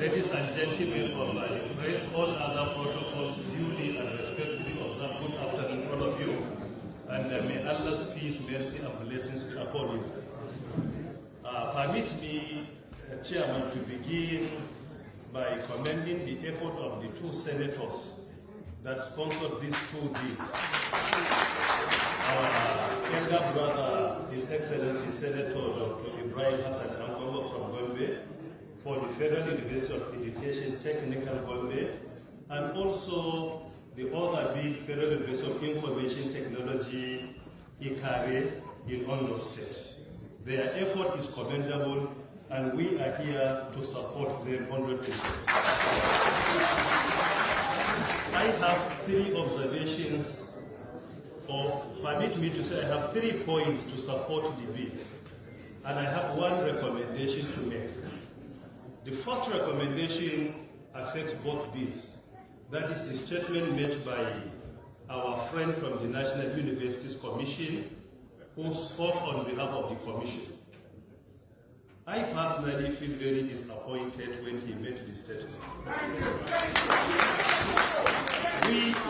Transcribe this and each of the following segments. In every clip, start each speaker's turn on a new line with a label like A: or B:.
A: Ladies and gentlemen, I embrace all other protocols duly and respectfully observed. Good afternoon, all of you, and may Allah's peace, mercy, and blessings be upon you. Permit me, Chairman, to begin by commending the effort of the two senators that sponsored these two bills. Our elder brother, His Excellency Senator Dr. Ibrahim Hassan Angogo from Gombe, for the Federal University of Education Technical Gombe, and also the other bill, Federal University of Information Technology, IKARE, in Ondo State. Their effort is commendable, and we are here to support them 100%. I have three observations, or permit me to say I have 3 points to support the bill, and I have one recommendation to make. The first recommendation affects both bills. That is the statement made by our friend from the National Universities Commission, who spoke on behalf of the Commission. I personally feel very disappointed when he made the statement.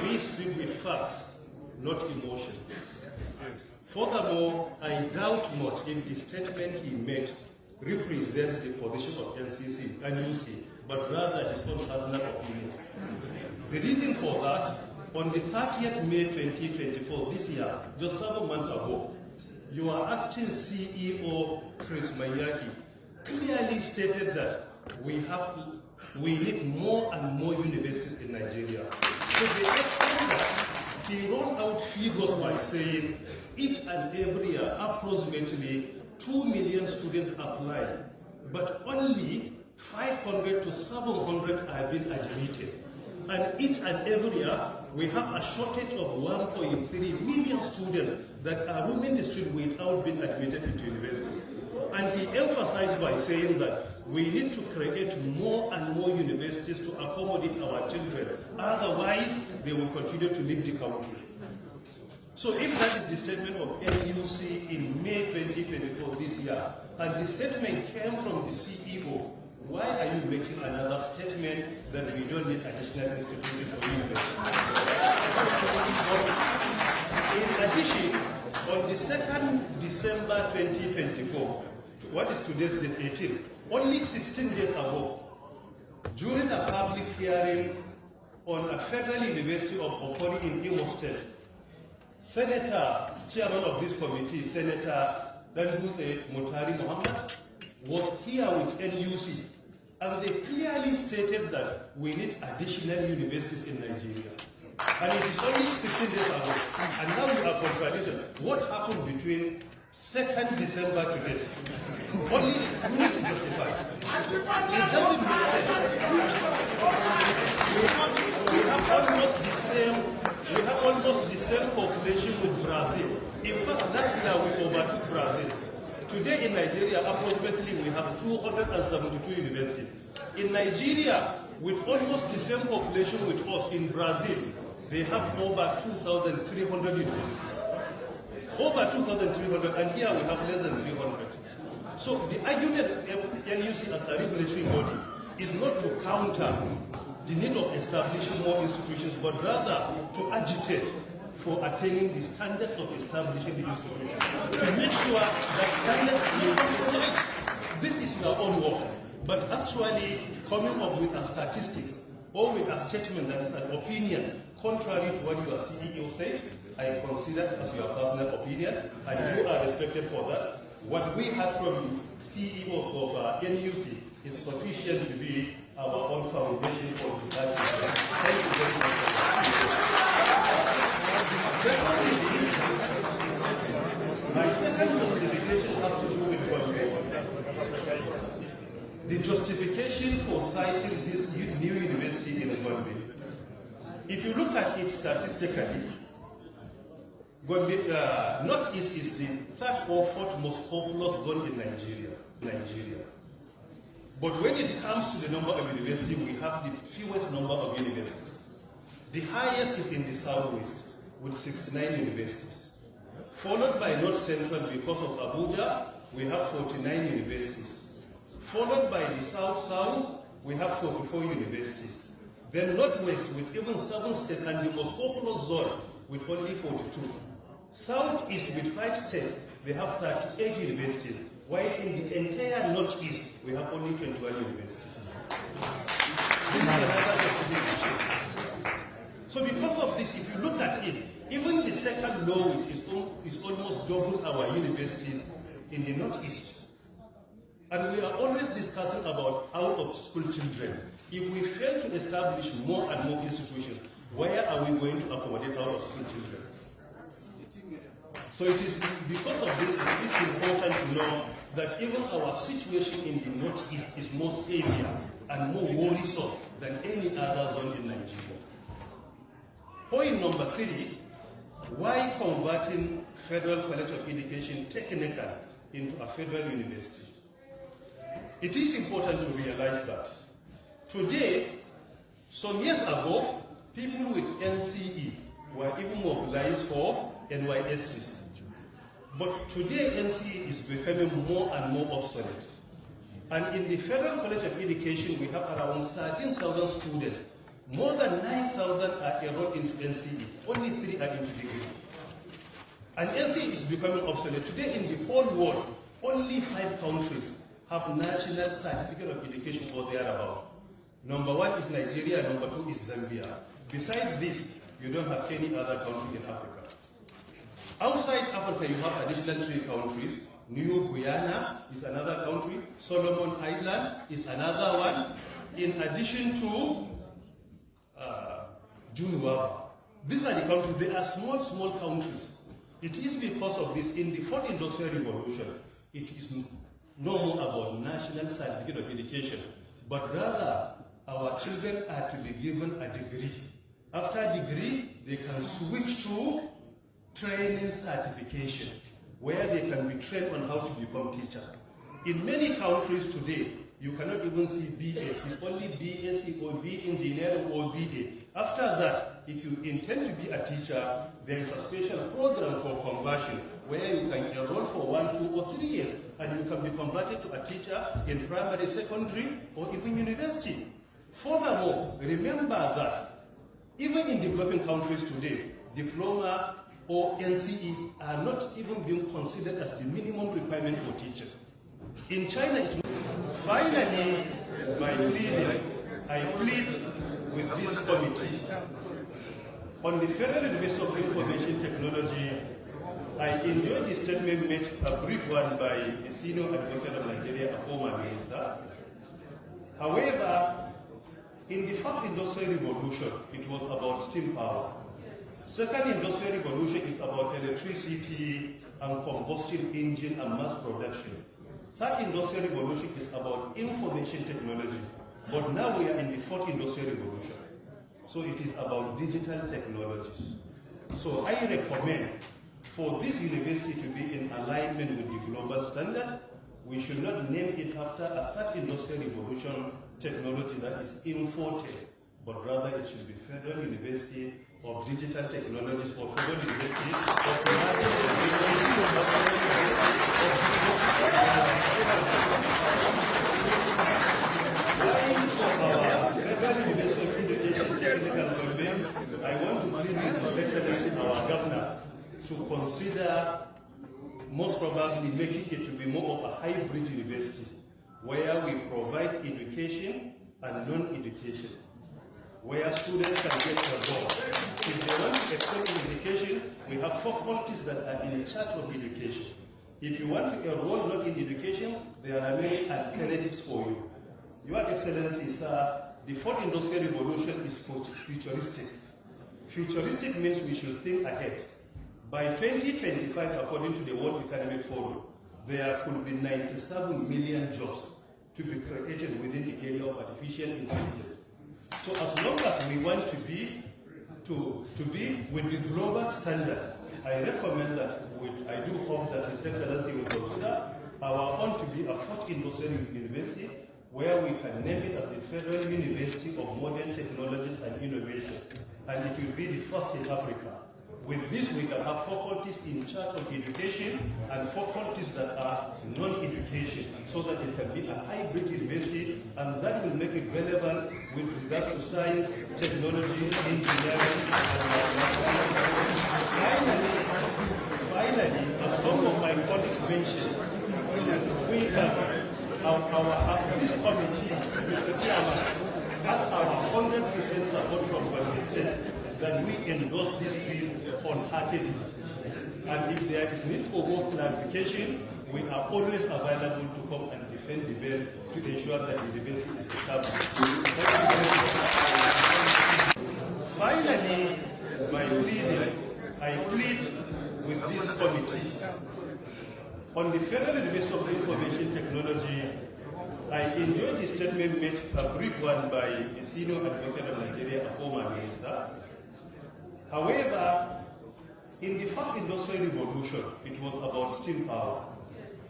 A: We speak with facts, not emotion. Furthermore, I doubt much if the statement he made represents the position of NUC, but rather his own personal opinion. The reason for that, on the 30th May 2024, this year, just 7 months ago, your acting CEO, Chris Mayaki, clearly stated that we need more and more universities in Nigeria. So the extent that he rolled out figures by saying each and every year, approximately 2 million students apply, but only 500 to 700 are being admitted. And each and every year, we have a shortage of 1.3 million students that are roaming the street without being admitted into university. And he emphasized by saying that we need to create more and more universities to accommodate our children. Otherwise, they will continue to leave the country. So if that is the statement of NUC in May 2024 this year, and the statement came from the CEO, why are you making another statement that we don't need additional institutions or universities? In addition, on the 2nd December 2024, what is today's date, 18, only 16 days ago, during a public hearing on a federal university of Okori in Imo State, Senator, chairman of this committee, Senator Danbuse Mutari Muhammad, was here with NUC, and they clearly stated that we need additional universities in Nigeria. And it is only 16 days ago, and now you are contradicting. What happened between 2nd December to date? Only you need to justify. It doesn't make sense. We have almost the same population with Brazil. In fact, last year we overtook Brazil. Today in Nigeria, approximately we have 272 universities. In Nigeria, with almost the same population with us in Brazil, they have over 2,300 universities. Over 2,300, and here we have less than 300. So the argument NUC as a regulatory body is not to counter the need of establishing more institutions, but rather to agitate for attaining the standards of establishing the institution. To make sure that standards, this is your own work. But actually coming up with a statistics or with a statement that is an opinion contrary to what your CEO said, I consider as your personal opinion, and you are respected for that. What we have from the CEO of NUC is sufficient to be our own foundation for the study. Thank you very much. My second justification has to do with Gombe. The justification for citing this new university in Gombe. If you look at it statistically, Gombe, Northeast is the 3rd or 4th most populous zone in Nigeria. But when it comes to the number of universities, we have the fewest number of universities. The highest is in the Southwest, with 69 universities. Followed by North Central, because of Abuja, we have 49 universities. Followed by the South-South, we have 44 universities. Then Northwest with even 7 states and the most populous zone with only 42. Southeast with 5 states, they have 38 universities, while in the entire Northeast, we have only 21 universities. So because of this, if you look at it, even the second lowest is almost double our universities in the Northeast. And we are always discussing about out-of-school children. If we fail to establish more and more institutions, where are we going to accommodate out-of-school children? So it is because of this, it is important to know that even our situation in the Northeast is more severe and more worrisome than any other zone in Nigeria. Point number 3, why converting Federal College of Education technical into a federal university? It is important to realize that today, some years ago, people with NCE were even mobilized for NYSC. But today, NCE is becoming more and more obsolete. And in the Federal College of Education, we have around 13,000 students. More than 9,000 are enrolled into NCE. Only 3 are into degree. And NCE is becoming obsolete. Today, in the whole world, only 5 countries have national certificate of education or thereabout. Number 1 is Nigeria, number 2 is Zambia. Besides this, you don't have any other country in Africa. Outside Africa, you have additional 3 countries. New Guyana is another country. Solomon Island is another one. In addition to Junuaba. These are the countries. They are small, small countries. It is because of this, in the 4th Industrial Revolution, it is no more about national certificate of education, but rather our children are to be given a degree. After a degree, they can switch to training certification, where they can be trained on how to become teachers. In many countries today, you cannot even see BS. It's only BSc or B engineering or BA. After that, if you intend to be a teacher, there is a special program for conversion where you can enroll for 1, 2, or 3 years, and you can be converted to a teacher in primary, secondary, or even university. Furthermore, remember that even in developing countries today, diploma or NCE are not even being considered as the minimum requirement for teaching. In China, it's finally, by pleading, I plead with this committee. On the Federal University of Information Technology, I enjoyed the statement made, a brief one by the senior advocate of Nigeria, a former minister. However, in the first industrial revolution, it was about steam power. Second industrial revolution is about electricity and combustion engine and mass production. Third industrial revolution is about information technology. But now we are in the 4th industrial revolution. So it is about digital technologies. So I recommend for this university to be in alignment with the global standard. We should not name it after a 3rd industrial revolution technology that is Infotech, but rather it should be Federal University of Digital Technologies or Federal University of I want to plead with His Excellency, our Governor, to consider most probably making it to be more of a hybrid university, where we provide education and non-education, where students can get involved. If they want to excel in education, we have faculties that are in charge of education. If you want to enroll not in education, there are many alternatives for you. Your Excellency, sir, the 4th industrial revolution is futuristic. Futuristic means we should think ahead. By 2025, according to the World Economic Forum, there could be 97 million jobs to be created within the area of artificial intelligence. So as long as we want to be with the global standard, I recommend that I do hope that His Excellency will consider our own to be a 4th industrial university, where we can name it as the Federal University of Modern Technologies and Innovation. And it will be the first in Africa. With this, we can have faculties in charge of education and faculties that are non-education, so that it can be a hybrid university, and that will make it relevant with regard to science, technology, engineering, and finally, as some of my colleagues mentioned, we have this committee, Mr. Chairman, has our 100% support from Gombe State that we endorse this bill wholeheartedly. And if there is need for more clarification, we are always available to come and defend the bill to ensure that the university is established. Finally, by pleading, I plead with this committee. On the Federal University of Information Technology, I enjoyed the statement made, a brief one by the senior advocate of Nigeria, a former minister. However, in the first industrial revolution, it was about steam power.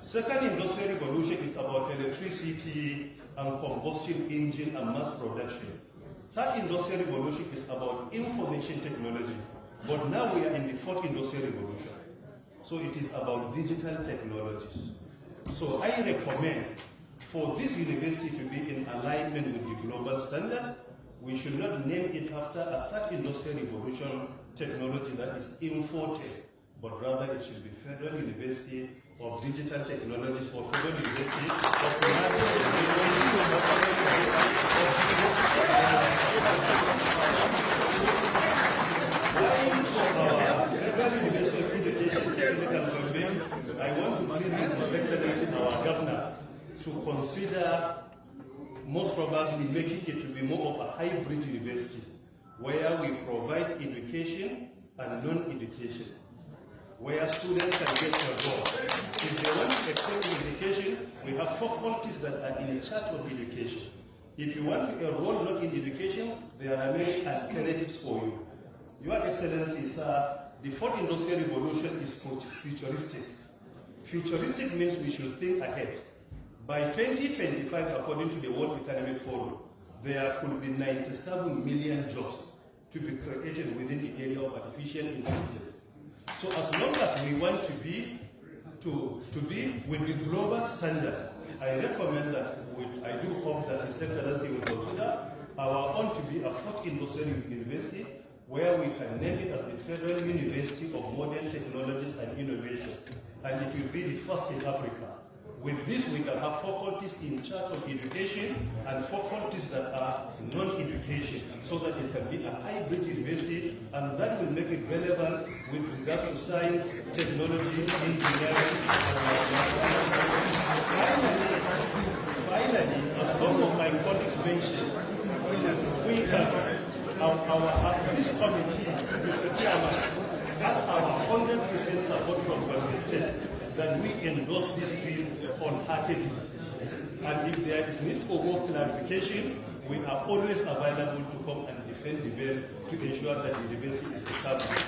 A: Second industrial revolution is about electricity and combustion engine and mass production. Third industrial revolution is about information technology. But now we are in the fourth industrial revolution. So it is about digital technologies. So I recommend for this university to be in alignment with the global standard. We should not name it after a third industrial revolution technology that is imported, but rather it should be Federal University of Digital Technologies or Federal University of I want to plead with His Excellency our Governor to consider most probably making it to be more of a hybrid university where we provide education and non-education, where students can get involved. If they want to extend education, we have faculties that are in charge of education. If you want to enroll not in education, there are many alternatives for you. Your Excellency, sir, the fourth industrial revolution is futuristic. Futuristic means we should think ahead. By 2025, according to the World Economic Forum, there could be 97 million jobs to be created within the area of artificial intelligence. So as long as we want to be with the global standard, I recommend that I do hope that His Excellency will consider our own to be a fourth industrial university where we can name it as the Federal University of Modern Technologies and Innovation. And it will be the first in Africa. With this, we can have faculties in charge of education and faculties that are non-education, so that it can be a hybrid university, and that will make it relevant with regard to science, technology, engineering, Finally, as some of my colleagues mentioned, we have this committee, Mr. Chairman, has our 100% support from Gombe State that we endorse this bill wholeheartedly. And if there is need for more clarification, we are always available to come and defend the bill to ensure that the university is established.